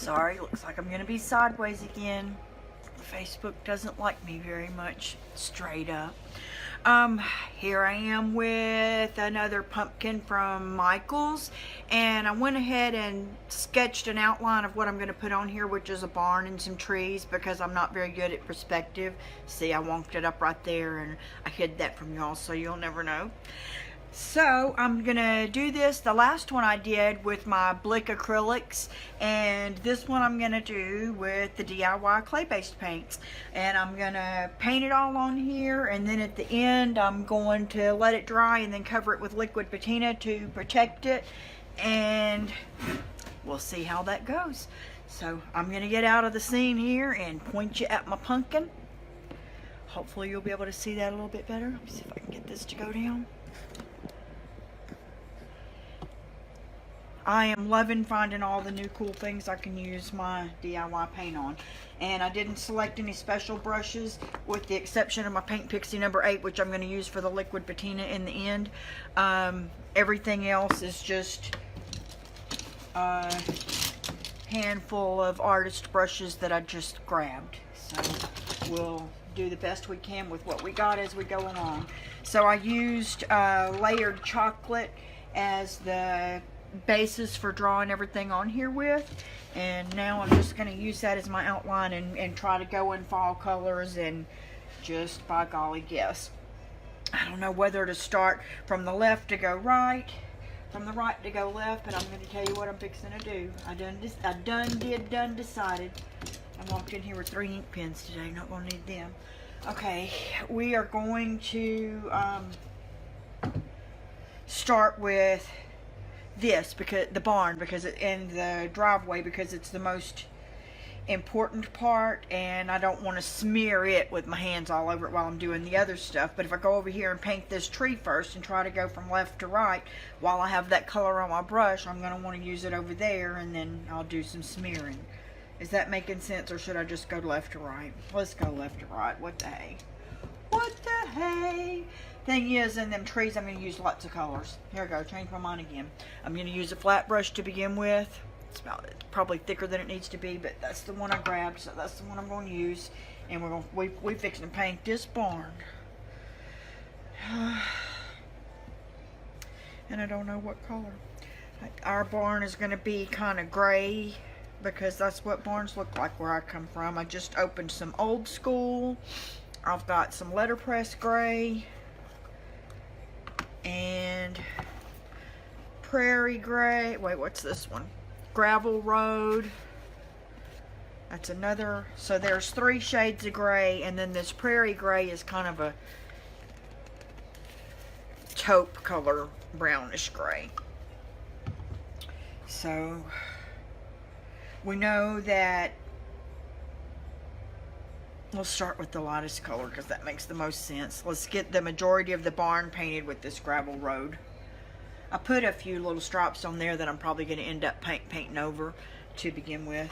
Sorry, looks like I'm gonna be sideways again. Facebook doesn't like me very much straight up. Here I am with another pumpkin from Michael's, and I went ahead and sketched an outline of what I'm going to put on here, which is a barn and some trees, because I'm not very good at perspective. See, I wonked it up right there, and I hid that from y'all, so you'll never know. So I'm gonna do this, the last one I did with my Blick Acrylics, and this one I'm gonna do with the DIY clay-based paints. And I'm gonna paint it all on here, and then at the end I'm going to let it dry and then cover it with liquid patina to protect it, and we'll see how that goes. So I'm gonna get out of the scene here and point you at my pumpkin. Hopefully you'll be able to see that a little bit better. Let me see if I can get this to go down. I am loving finding all the new cool things I can use my DIY paint on. And I didn't select any special brushes with the exception of my Paint Pixie number 8, which I'm going to use for the liquid patina in the end. Everything else is just a handful of artist brushes that I just grabbed. So we'll do the best we can with what we got as we go along. So I used layered chocolate as the basis for drawing everything on here with, and now I'm just going to use that as my outline and try to go in fall colors and just by golly guess. I don't know whether to start from the left to go right, from the right to go left, but I'm going to tell you what I'm fixing to do. I done decided. I walked in here with 3 ink pens today, not going to need them. Okay, we are going to start with this, because the barn, because it in the driveway, because it's the most important part, and I don't want to smear it with my hands all over it while I'm doing the other stuff. But if I go over here and paint this tree first and try to go from left to right while I have that color on my brush, I'm going to want to use it over there, and then I'll do some smearing. Is that making sense, or should I just go left to right? Let's go left to right. What the hey? What the hey? Thing is, in them trees, I'm going to use lots of colors. Here I go, change my mind again. I'm going to use a flat brush to begin with. It's probably thicker than it needs to be, but that's the one I grabbed, so that's the one I'm going to use. And we're fixing to paint this barn. And I don't know what color. Our barn is going to be kind of gray, because that's what barns look like where I come from. I just opened some old school. I've got some letterpress gray and prairie gray. Wait, what's this one? Gravel road. That's another. So there's 3 shades of gray, and then this prairie gray is kind of a taupe color, brownish gray. So we know that we'll start with the lightest color because that makes the most sense. Let's get the majority of the barn painted with this gravel road. I put a few little stripes on there that I'm probably going to end up painting over to begin with.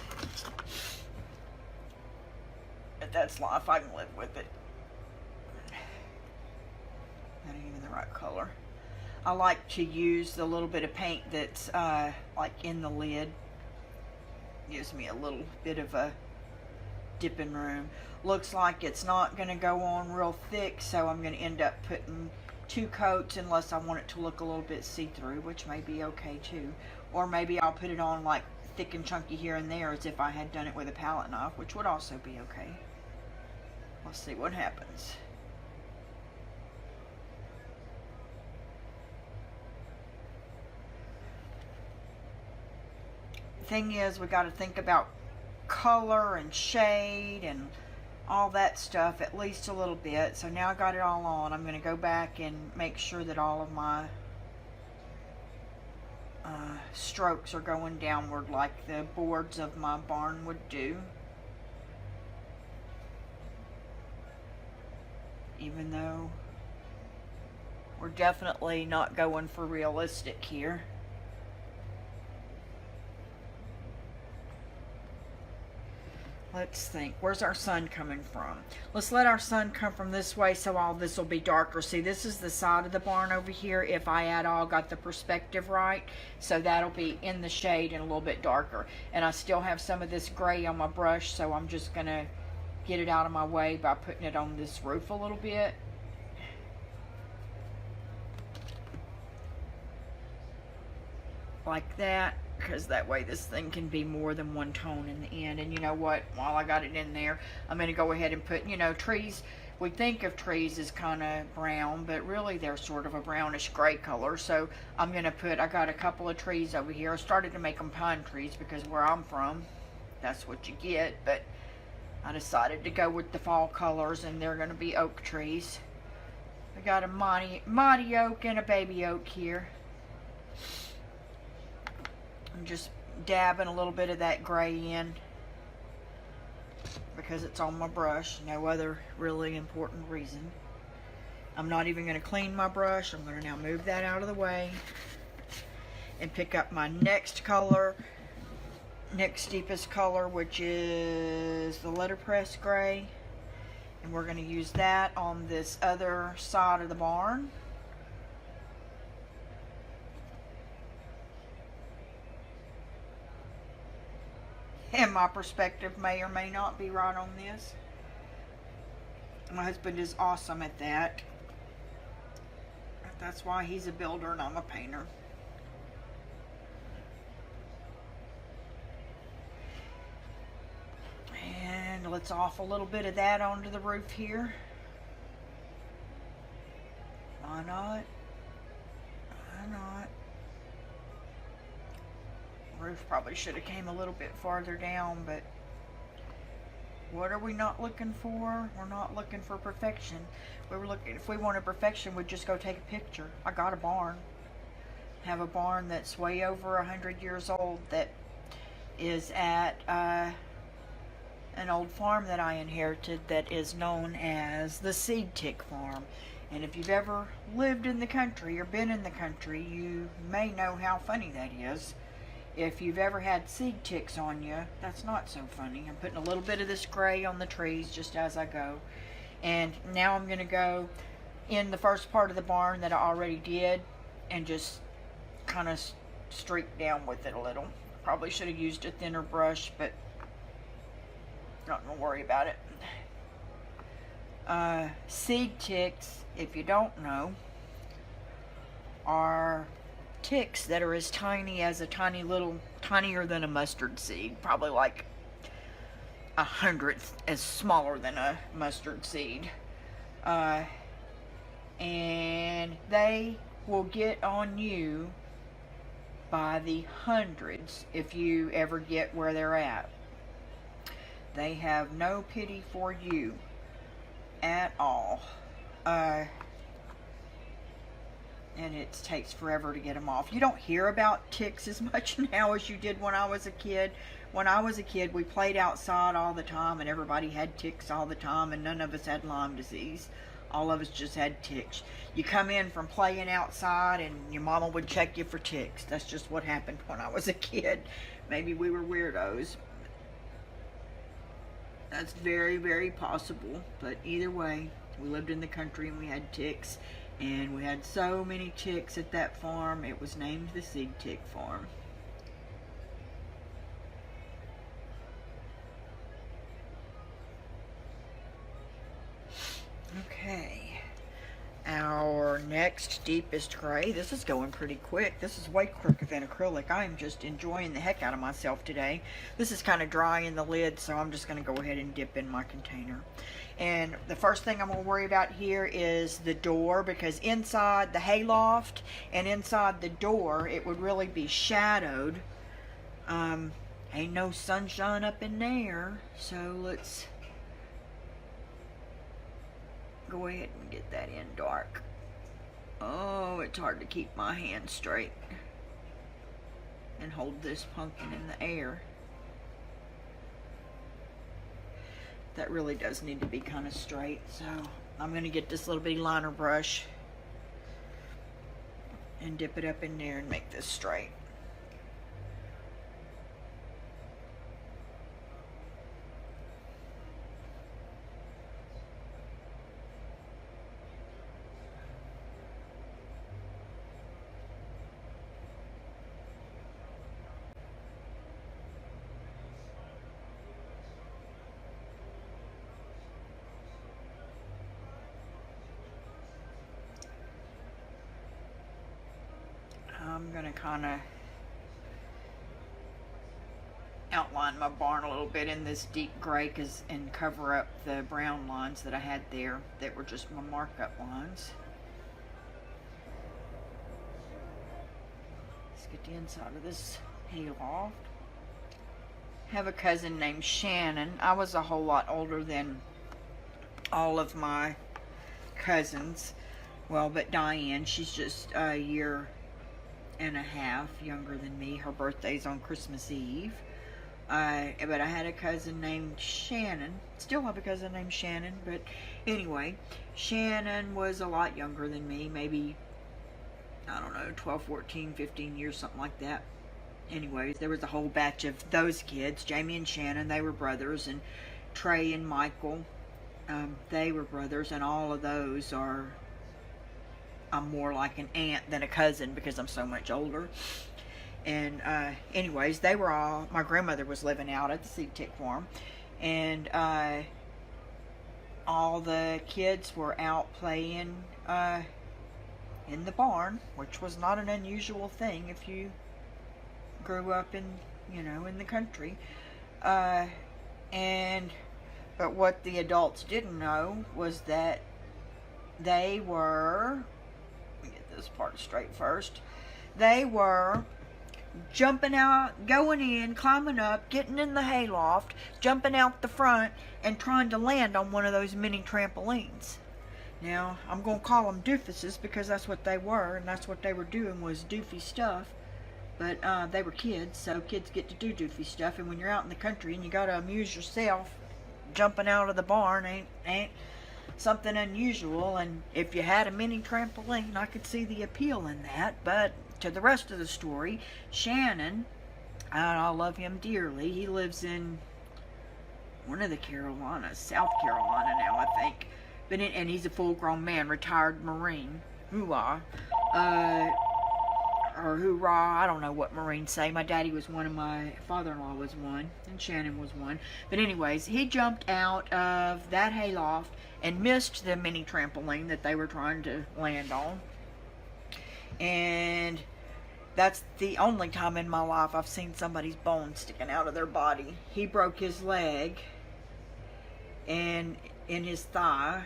But that's life. I can live with it. Not even the right color. I like to use the little bit of paint that's like in the lid. Gives me a little bit of a dipping room. Looks like it's not going to go on real thick, so I'm going to end up putting 2 coats unless I want it to look a little bit see-through, which may be okay too. Or maybe I'll put it on like thick and chunky here and there as if I had done it with a palette knife, which would also be okay. Let's see what happens. Thing is, we got to think about color and shade and all that stuff at least a little bit. So now I got it all on. I'm going to go back and make sure that all of my strokes are going downward like the boards of my barn would do. Even though we're definitely not going for realistic here. let's think. Where's our sun coming from? Let's let our sun come from this way, so all this will be darker. See, this is the side of the barn over here, if I at all got the perspective right. So that'll be in the shade and a little bit darker. And I still have some of this gray on my brush, so I'm just gonna get it out of my way by putting it on this roof a little bit. Like that, because that way this thing can be more than one tone in the end. And you know what, while I got it in there, I'm going to go ahead and put, you know, trees. We think of trees as kind of brown, but really they're sort of a brownish gray color. So I'm going to put, I got a couple of trees over here. I started to make them pine trees because where I'm from, that's what you get. But I decided to go with the fall colors, and they're going to be oak trees. I got a mighty oak and a baby oak here. I'm just dabbing a little bit of that gray in because it's on my brush. No other really important reason. I'm not even going to clean my brush. I'm going to now move that out of the way and pick up my next color, next deepest color, which is the letterpress gray. And we're going to use that on this other side of the barn. And my perspective may or may not be right on this. My husband is awesome at that. That's why he's a builder and I'm a painter. And let's off a little bit of that onto the roof here. Why not? Why not? Roof probably should have came a little bit farther down, but what are we not looking for? We're not looking for perfection. We were looking, if we wanted perfection, we'd just go take a picture. I got a barn. Have a barn that's way over 100 years old that is at an old farm that I inherited that is known as the Seed Tick Farm. And if you've ever lived in the country or been in the country, you may know how funny that is. If you've ever had seed ticks on you, that's not so funny. I'm putting a little bit of this gray on the trees just as I go. And now I'm going to go in the first part of the barn that I already did and just kind of streak down with it a little. Probably should have used a thinner brush, but not going to worry about it. Seed ticks, if you don't know, are ticks that are as tiny as a tinier than a mustard seed, probably like 100th as smaller than a mustard seed, and they will get on you by the hundreds if you ever get where they're at. They have no pity for you at all. And it takes forever to get them off. You don't hear about ticks as much now as you did when I was a kid. When I was a kid, we played outside all the time, and everybody had ticks all the time, and none of us had Lyme disease. All of us just had ticks. You come in from playing outside, and your mama would check you for ticks. That's just what happened when I was a kid. Maybe we were weirdos. That's very, very possible. But either way, we lived in the country, and we had ticks. And we had so many ticks at that farm, it was named the Seed Tick Farm. Okay, our next deepest gray. This is going pretty quick. This is way quicker than acrylic. I am just enjoying the heck out of myself today. This is kind of dry in the lid, so I'm just going to go ahead and dip in my container. And the first thing I'm going to worry about here is the door, because inside the hayloft and inside the door, it would really be shadowed. Ain't no sunshine up in there, so let's go ahead and get that in dark. Oh, it's hard to keep my hand straight and hold this pumpkin in the air. That really does need to be kind of straight, so I'm going to get this little bitty liner brush and dip it up in there and make this straight. kind of outline my barn a little bit in this deep gray and cover up the brown lines that I had there that were just my markup lines. Let's get the inside of this hayloft. I have a cousin named Shannon. I was a whole lot older than all of my cousins. Well, but Diane, she's just a year and a half younger than me. Her birthday's on Christmas Eve. But I had a cousin named Shannon. Still have a cousin named Shannon, but anyway, Shannon was a lot younger than me, maybe, I don't know, 12, 14, 15 years, something like that. Anyways, there was a whole batch of those kids, Jamie and Shannon, they were brothers, and Trey and Michael, they were brothers, and all of those I'm more like an aunt than a cousin because I'm so much older. And anyways, they were all, my grandmother was living out at the seed tick farm, and all the kids were out playing in the barn, which was not an unusual thing if you grew up in, you know, in the country. But what the adults didn't know was that they were, let me get this part straight first, they were jumping out, going in, climbing up, getting in the hayloft, jumping out the front, and trying to land on one of those mini trampolines. Now, I'm going to call them doofuses because that's what they were, and that's what they were doing was doofy stuff. But they were kids, so kids get to do doofy stuff, and when you're out in the country and you got to amuse yourself, jumping out of the barn ain't something unusual. And if you had a mini trampoline, I could see the appeal in that. But to the rest of the story, Shannon, I love him dearly. He lives in one of the Carolinas, South Carolina now, I think. But and he's a full-grown man, retired Marine. Hoorah. Or hoorah, I don't know what Marines say. My daddy was one and my father-in-law was one, and Shannon was one. But anyways, he jumped out of that hayloft and missed the mini trampoline that they were trying to land on. And that's the only time in my life I've seen somebody's bone sticking out of their body. He broke his leg and in his thigh,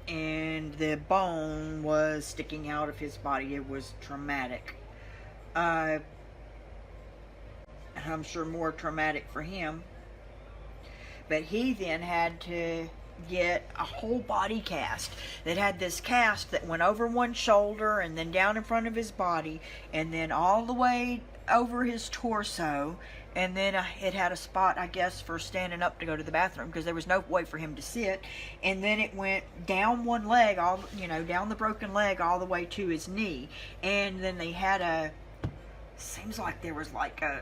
and the bone was sticking out of his body. It was traumatic. I'm sure more traumatic for him. But he then had to get a whole body cast that had this cast that went over one shoulder and then down in front of his body and then all the way over his torso, and then it had a spot, I guess, for standing up to go to the bathroom because there was no way for him to sit. And then it went down one leg, all, you know, down the broken leg all the way to his knee. And then they had seems like there was like a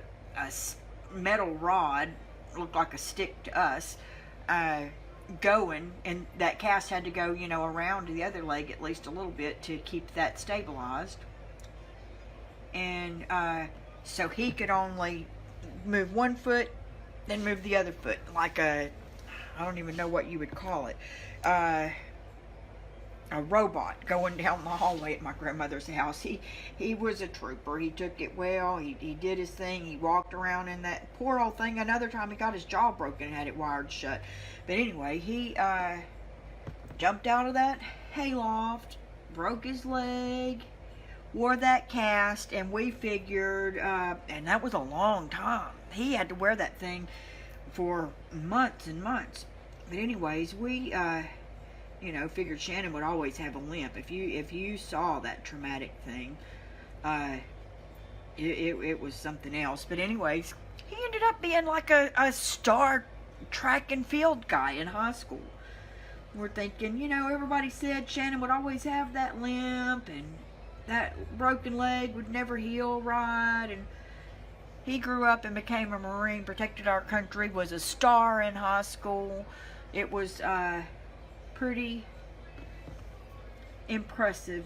metal rod, looked like a stick to us, going, and that cast had to go, you know, around the other leg at least a little bit to keep that stabilized. And so he could only move one foot, then move the other foot, like I don't even know what you would call it, a robot going down the hallway at my grandmother's house. He was a trooper. He took it well. He did his thing. He walked around in that poor old thing. Another time he got his jaw broken and had it wired shut. But anyway, he jumped out of that hayloft, broke his leg, wore that cast, and we figured, and that was a long time. He had to wear that thing for months and months. But anyways, we you know, figured Shannon would always have a limp. If you saw that traumatic thing, it was something else. But anyways, he ended up being like a star track and field guy in high school. We're thinking, you know, everybody said Shannon would always have that limp and that broken leg would never heal right. And he grew up and became a Marine, protected our country, was a star in high school. It was pretty impressive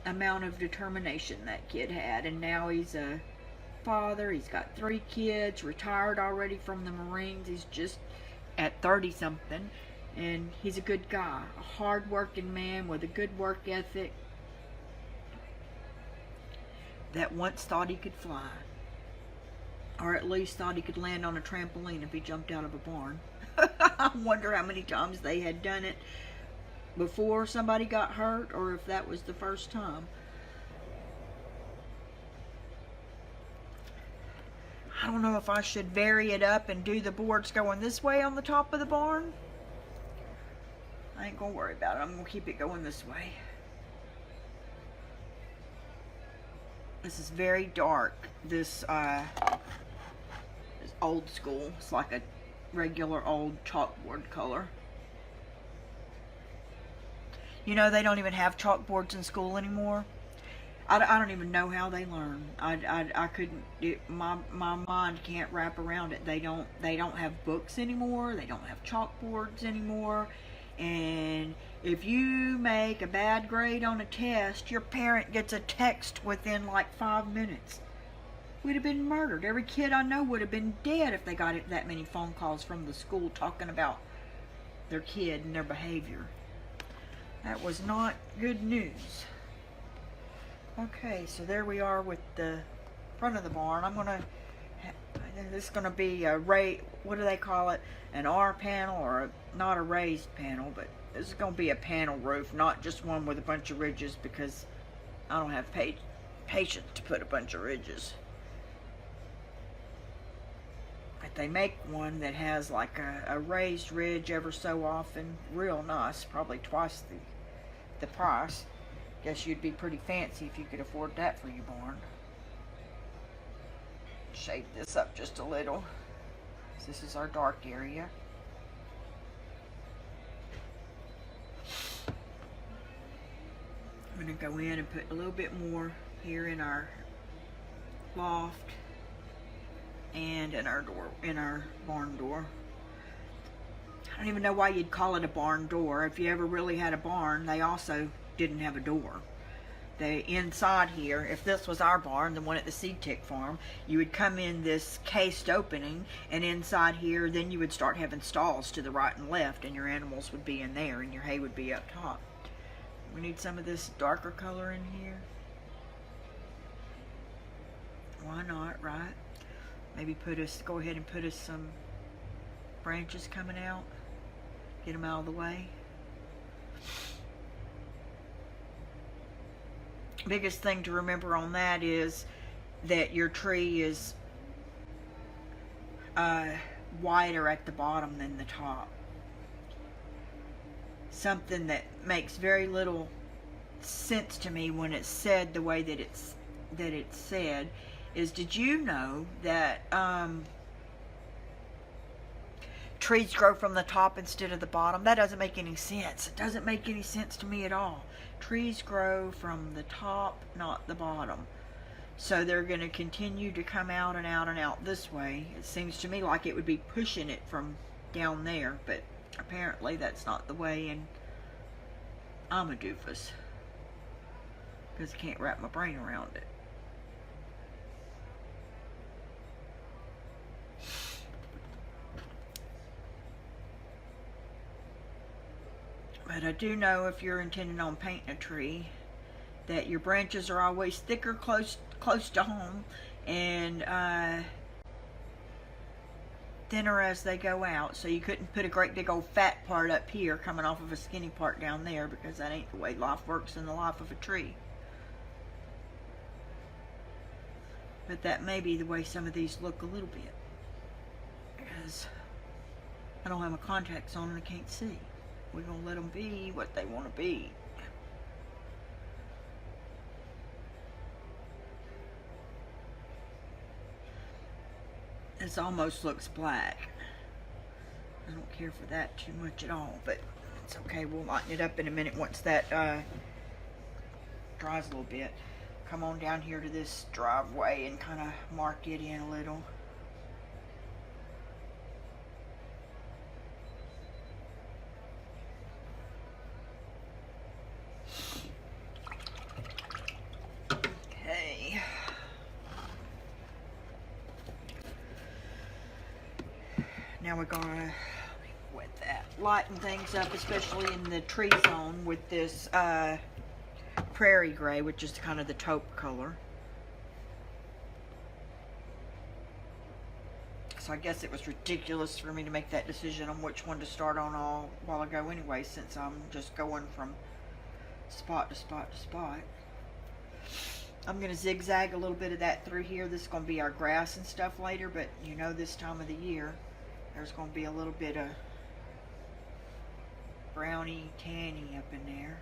amount of determination that kid had. And now he's a father. He's got 3 kids, retired already from the Marines. He's just at 30 something, and he's a good guy, a hard working man with a good work ethic that once thought he could fly, or at least thought he could land on a trampoline if he jumped out of a barn. I wonder how many times they had done it before somebody got hurt, or if that was the first time. I don't know if I should vary it up and do the boards going this way on the top of the barn. I ain't gonna worry about it. I'm gonna keep it going this way. This is very dark. This is old school. It's like a regular old chalkboard color. You know, they don't even have chalkboards in school anymore. I don't even know how they learn. I couldn't. My mind can't wrap around it. They don't have books anymore. They don't have chalkboards anymore. And if you make a bad grade on a test, your parent gets a text within like 5 minutes. We'd have been murdered. Every kid I know would have been dead if they got that many phone calls from the school talking about their kid and their behavior. That was not good news. Okay, so there we are with the front of the barn. This is gonna be a what do they call it? An R panel, or not a raised panel, but this is gonna be a panel roof, not just one with a bunch of ridges, because I don't have patience to put a bunch of ridges. But they make one that has like a raised ridge ever so often, real nice, probably twice the price. Guess you'd be pretty fancy if you could afford that for your barn. Shade this up just a little. This is our dark area. I'm going to go in and put a little bit more here in our loft and in our door, in our barn door. I don't even know why you'd call it a barn door. If you ever really had a barn, they also didn't have a door. They inside here, if this was our barn, the one at the seed tick farm, you would come in this cased opening, and inside here then you would start having stalls to the right and left, and your animals would be in there and your hay would be up top. We need some of this darker color in here. Why not, right? Maybe go ahead and put us some branches coming out, get them out of the way. Biggest thing to remember on that is that your tree is wider at the bottom than the top. Something that makes very little sense to me when it's said the way that it's said is, did you know that trees grow from the top instead of the bottom? That doesn't make any sense. It doesn't make any sense to me at all. Trees grow from the top, not the bottom. So they're going to continue to come out and out and out this way. It seems to me like it would be pushing it from down there, but apparently that's not the way, and I'm a doofus because I can't wrap my brain around it. But I do know, if you're intending on painting a tree, that your branches are always thicker close to home, and thinner as they go out. So you couldn't put a great big old fat part up here coming off of a skinny part down there, because that ain't the way life works in the life of a tree. But that may be the way some of these look a little bit, because I don't have my contacts on and I can't see. We're going to let them be what they want to be. This almost looks black. I don't care for that too much at all, but it's okay. We'll lighten it up in a minute once that dries a little bit. Come on down here to this driveway and kind of mark it in a little. Now we're gonna, with that, lighten things up, especially in the tree zone, with this prairie gray, which is kind of the taupe color. So I guess it was ridiculous for me to make that decision on which one to start on all while ago anyway, since I'm just going from spot to spot to spot. I'm going to zigzag a little bit of that through here. This is going to be our grass and stuff later, but you know this time of the year, there's going to be a little bit of browny, tanny up in there.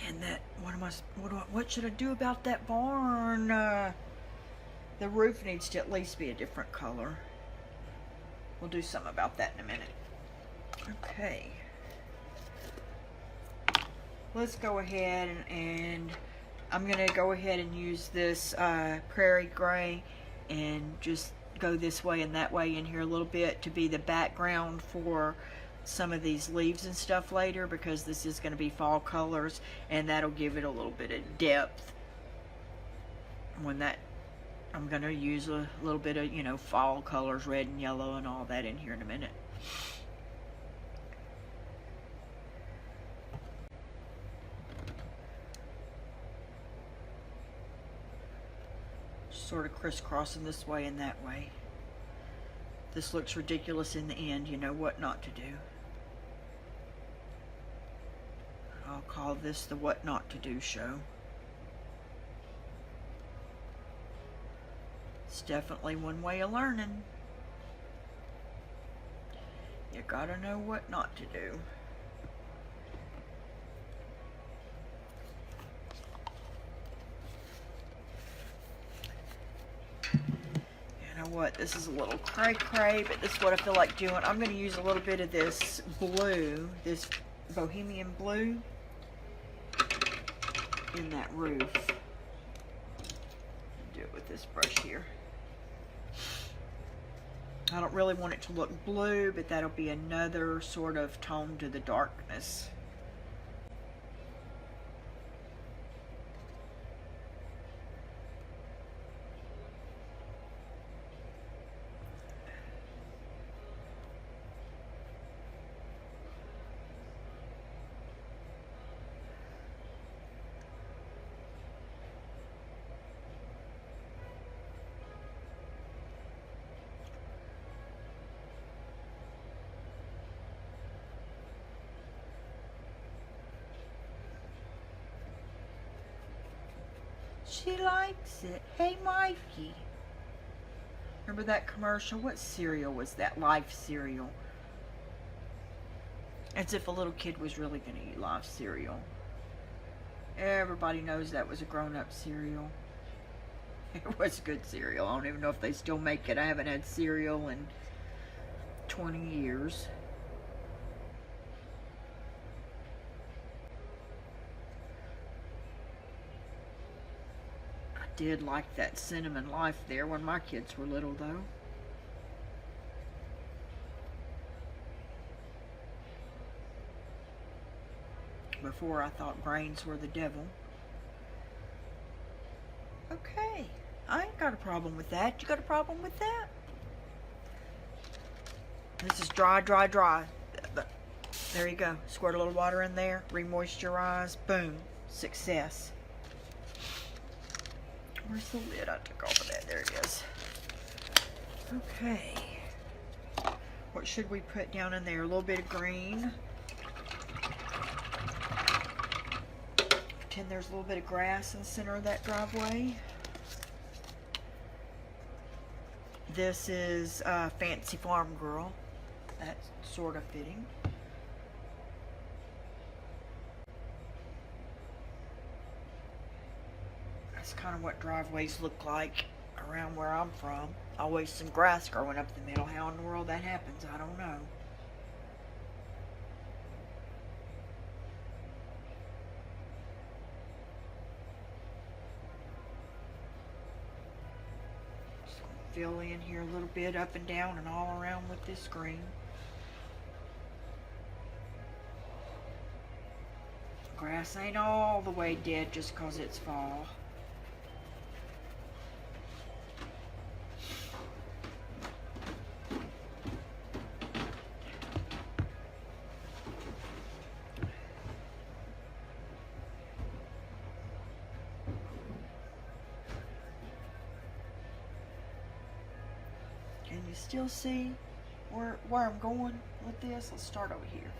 And that, what should I do about that barn? The roof needs to at least be a different color. We'll do something about that in a minute. Okay. Let's go ahead and I'm going to go ahead and use this prairie gray and just go this way and that way in here a little bit to be the background for some of these leaves and stuff later, because this is going to be fall colors and that'll give it a little bit of depth when that I'm going to use a little bit of, you know, fall colors, red and yellow and all that in here in a minute. Sort of crisscrossing this way and that way. This looks ridiculous in the end. You know what not to do. I'll call this the what not to do show. It's definitely one way of learning. You gotta know what not to do. What, this is a little cray but this is what I feel like doing. I'm going to use a little bit of this blue, this bohemian blue in that roof. Do it with this brush here. I don't really want it to look blue, but that'll be another sort of tone to the darkness. She likes it. Hey, Mikey. Remember that commercial? What cereal was that? Life cereal. As if a little kid was really going to eat Life cereal. Everybody knows that was a grown-up cereal. It was good cereal. I don't even know if they still make it. I haven't had cereal in 20 years. Did like that cinnamon life there when my kids were little though. Before I thought grains were the devil. Okay, I ain't got a problem with that. You got a problem with that? This is dry, dry, dry. There you go. Squirt a little water in there, re-moisturize, boom, success. Where's the lid? I took off of that. There it is. Okay. What should we put down in there? A little bit of green. Pretend there's a little bit of grass in the center of that driveway. This is Fancy Farm Girl. That's sort of fitting. That's kind of what driveways look like around where I'm from. Always some grass growing up the middle. How in the world that happens, I don't know. fill in here a little bit up and down and all around with this green. Grass ain't all the way dead just 'cause it's fall. Can you still see where I'm going with this? Let's start over here.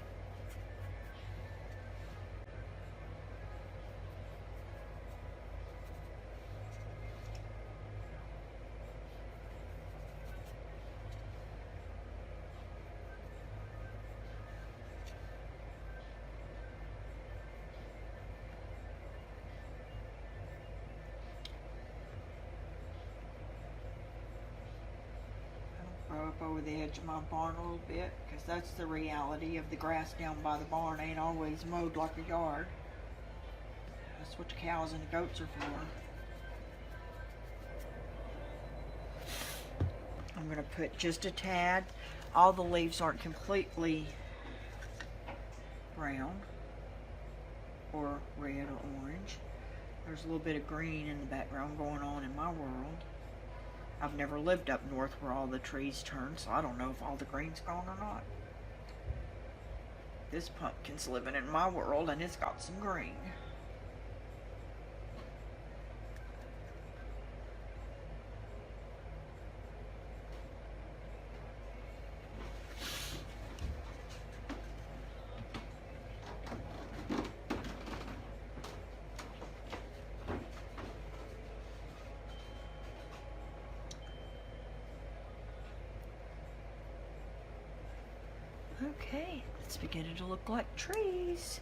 Up over the edge of my barn a little bit, because that's the reality of the grass down by the barn ain't always mowed like a yard. That's what the cows and the goats are for. I'm going to put just a tad. All the leaves aren't completely brown or red or orange. There's a little bit of green in the background going on in my world. I've never lived up north where all the trees turn, so I don't know if all the green's gone or not. This pumpkin's living in my world and it's got some green. Okay, it's beginning to look like trees.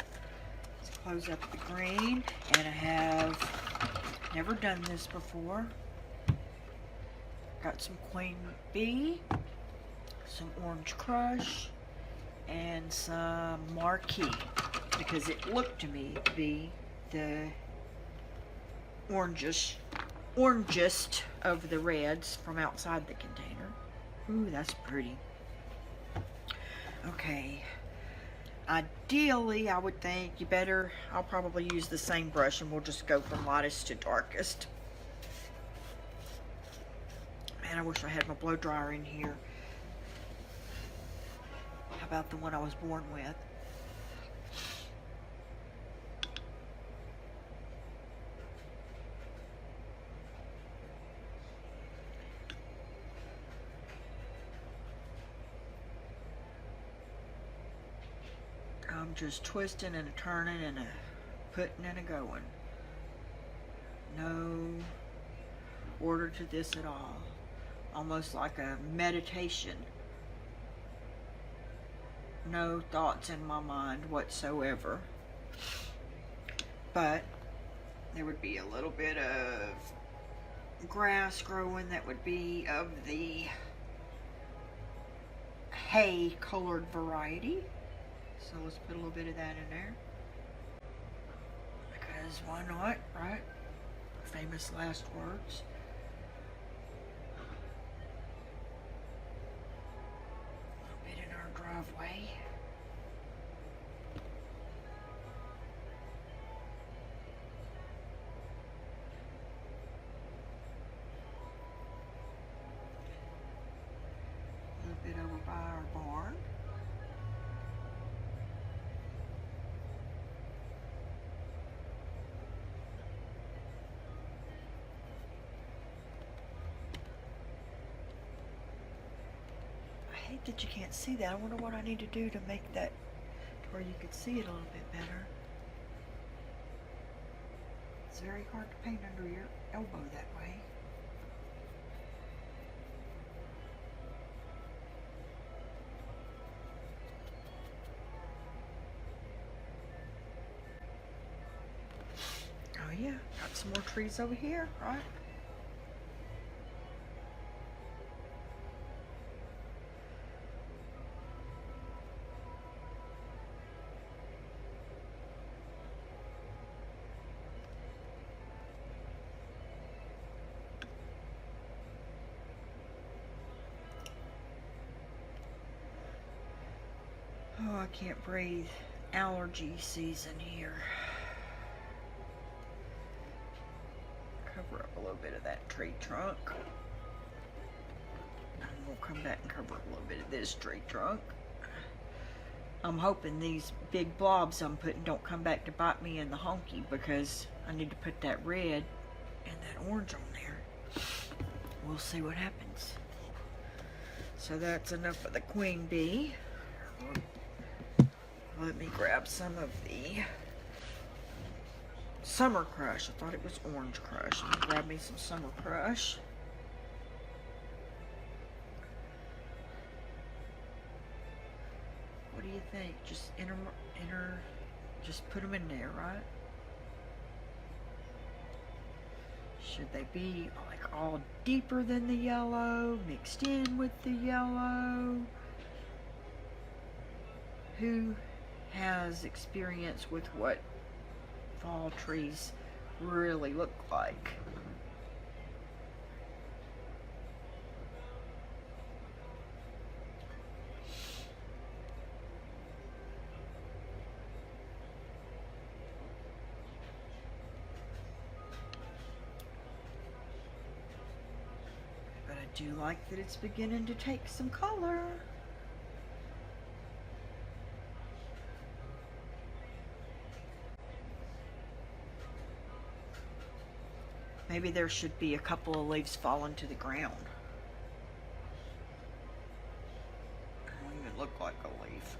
Let's close up the green, and I have never done this before. Got some Queen Bee, some Orange Crush, and some Marquee, because it looked to me to be the orangest of the reds from outside the container. Ooh, that's pretty. Okay, ideally I would think I'll probably use the same brush and we'll just go from lightest to darkest. Man, I wish I had my blow dryer in here. How about the one I was born with? I'm just twisting and a turning and a putting and a going. No order to this at all. Almost like a meditation. No thoughts in my mind whatsoever. But there would be a little bit of grass growing that would be of the hay colored variety. So let's put a little bit of that in there. Because why not, right? Famous last words. A little bit in our driveway. A little bit over by our barn. I hate that you can't see that. I wonder what I need to do to make that to where you could see it a little bit better. It's very hard to paint under your elbow that way. Oh yeah, got some more trees over here, right? I can't breathe. Allergy season here. Cover up a little bit of that tree trunk. And we'll come back and cover up a little bit of this tree trunk. I'm hoping these big blobs I'm putting don't come back to bite me in the honky, because I need to put that red and that orange on there. We'll see what happens. So that's enough of the queen bee. Let me grab some of the Summer Crush. I thought it was Orange Crush. Let me grab me some Summer Crush. What do you think? Just just put them in there, right? Should they be like all deeper than the yellow, mixed in with the yellow? Who has experience with what fall trees really look like? But I do like that it's beginning to take some color. Maybe there should be a couple of leaves falling to the ground. It won't even look like a leaf.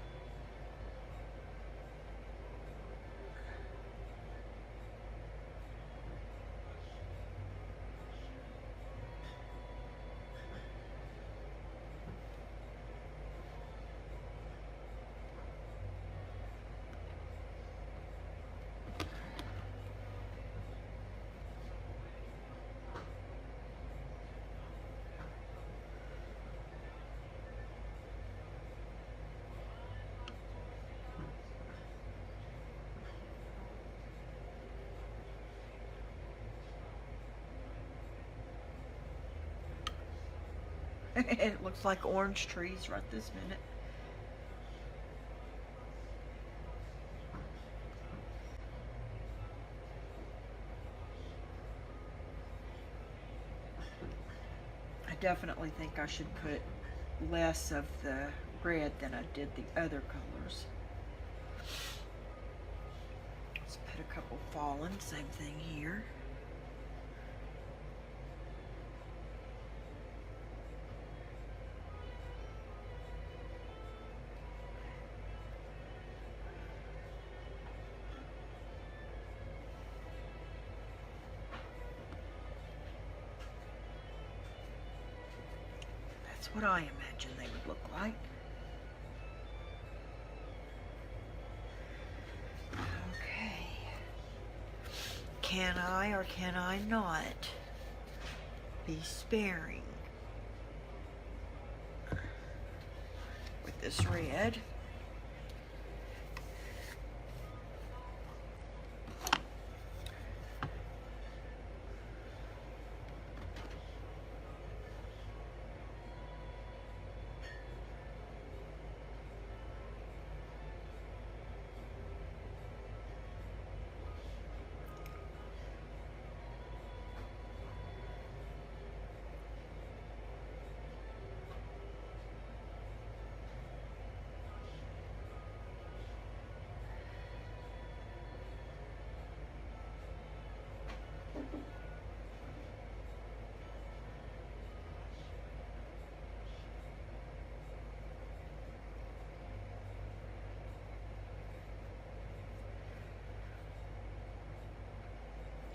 It looks like orange trees right this minute. I definitely think I should put less of the red than I did the other colors. Let's put a couple fallen, same thing here. What I imagine they would look like. Okay. Can I or can I not be sparing with this red?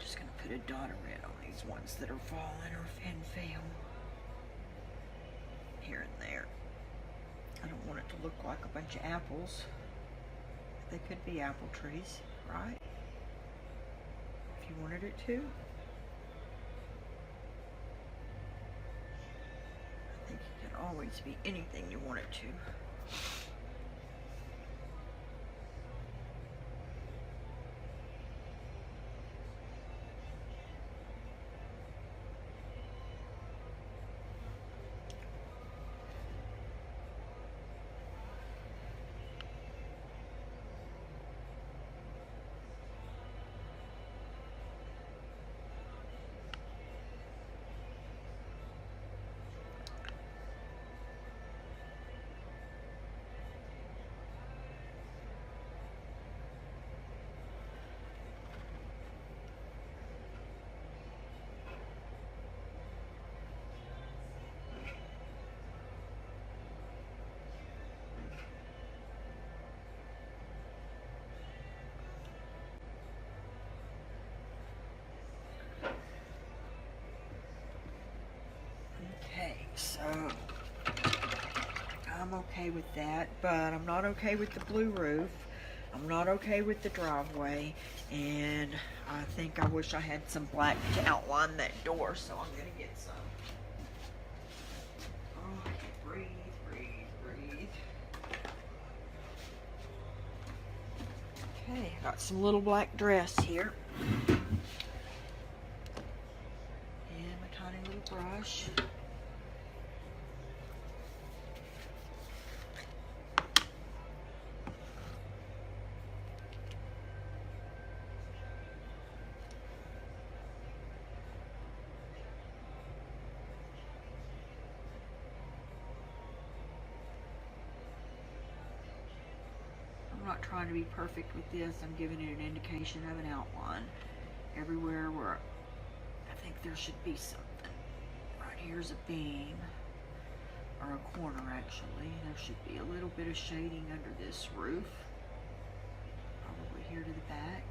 Just gonna put a dot of red on these ones that are falling or and fail. Here and there. I don't want it to look like a bunch of apples. They could be apple trees, right? If you wanted it to. I think it can always be anything you want it to. I'm okay with that, but I'm not okay with the blue roof. I'm not okay with the driveway, and I think I wish I had some black to outline that door, so I'm gonna get some. Oh, I can't breathe, breathe. Okay, I got some little black dress here. And my tiny little brush. I'm not trying to be perfect with this. I'm giving it an indication of an outline. Everywhere where I think there should be something. Right here's a beam, or a corner actually. There should be a little bit of shading under this roof. Probably here to the back.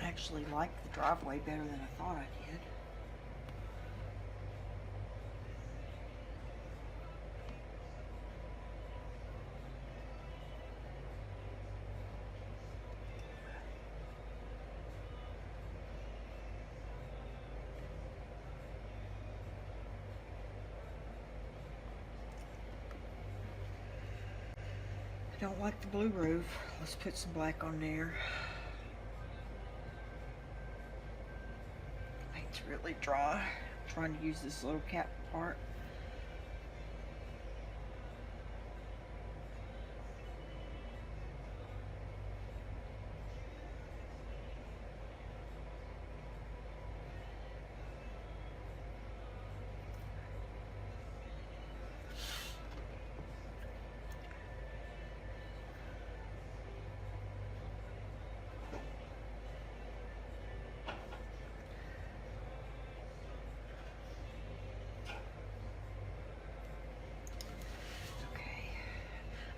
I actually like the driveway better than I thought I did. I don't like the blue roof. Let's put some black on there. Paint's really dry. I'm trying to use this little cap part.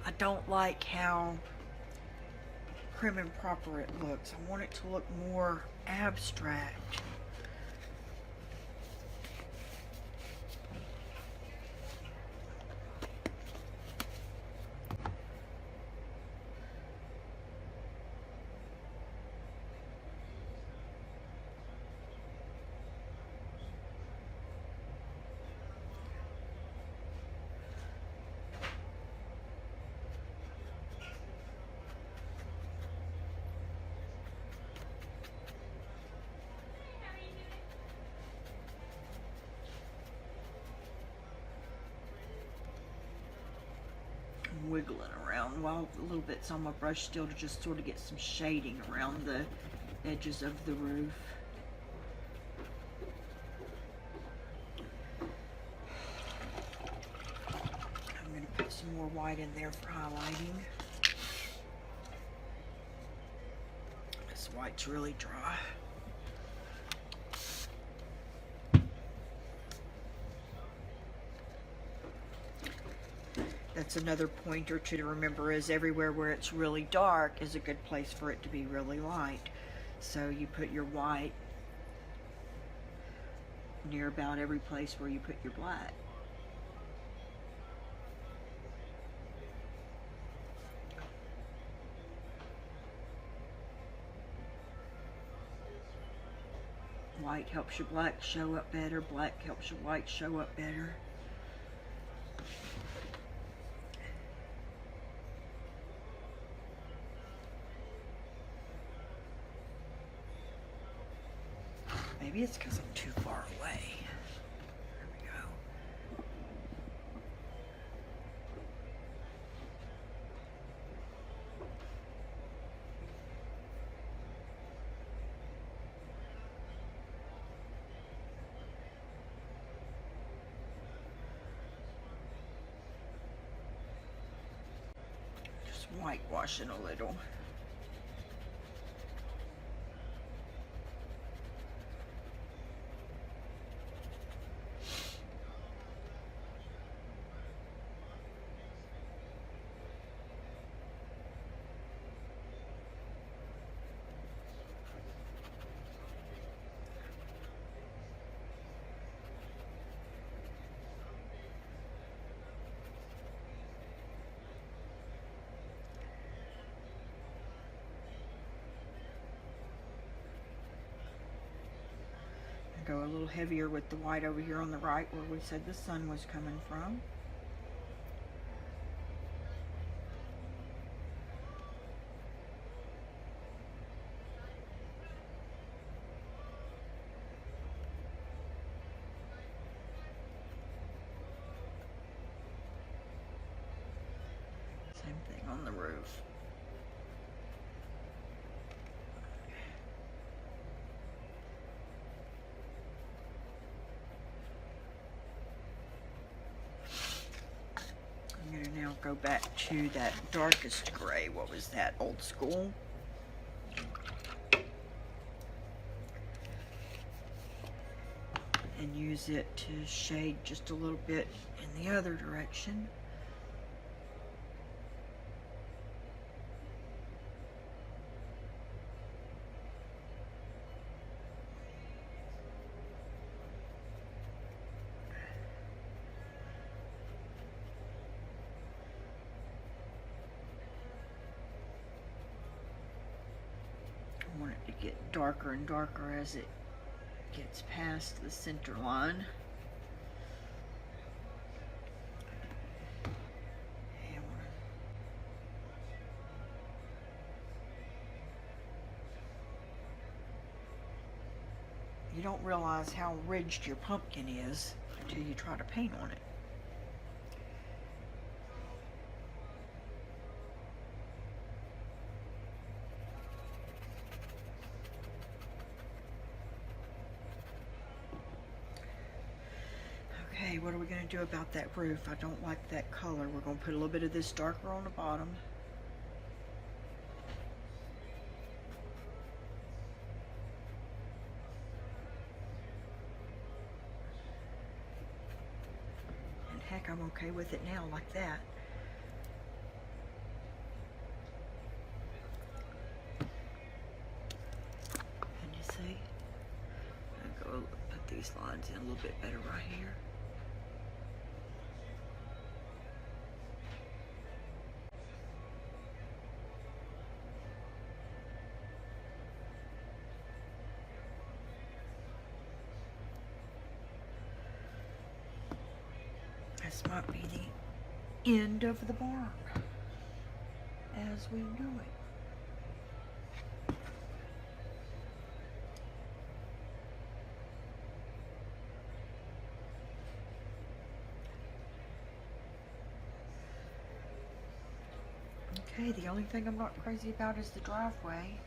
I don't like how prim and proper it looks. I want it to look more abstract. Wiggling around while a little bit's on my brush still to just sort of get some shading around the edges of the roof. I'm going to put some more white in there for highlighting. This white's really dry. That's another pointer to remember, is everywhere where it's really dark is a good place for it to be really light. So you put your white near about every place where you put your black. White helps your black show up better. Black helps your white show up better. Maybe it's because I'm too far away. There we go. Just whitewashing a little. go a little heavier with the white over here on the right where we said the sun was coming from. Same thing on the roof. I'm going to now go back to that darkest gray. What was that? Old School. And use it to shade just a little bit in the other direction. I want it to get darker and darker as it gets past the center line. You don't realize how ridged your pumpkin is until you try to paint on it. Okay, what are we going to do about that roof? I don't like that color. We're going to put a little bit of this darker on the bottom. And heck, I'm okay with it now like that. Can you see? I'll go put these lines in a little bit better right here. This might be the end of the barn as we know it. Okay, the only thing I'm not crazy about is the driveway.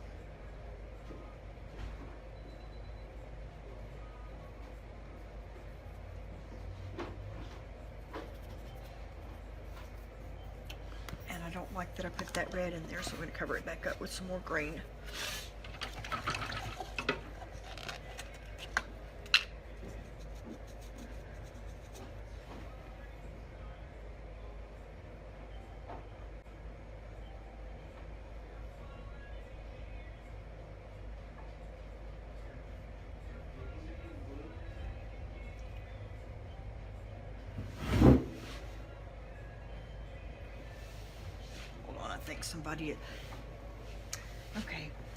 I don't like that I put that red in there, so I'm going to cover it back up with some more green.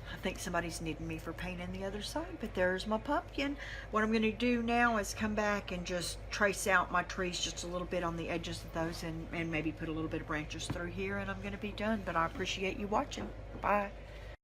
I think somebody's needing me for painting the other side, but there's my pumpkin. What I'm going to do now is come back and just trace out my trees just a little bit on the edges of those and maybe put a little bit of branches through here, and I'm going to be done. But I appreciate you watching. Bye.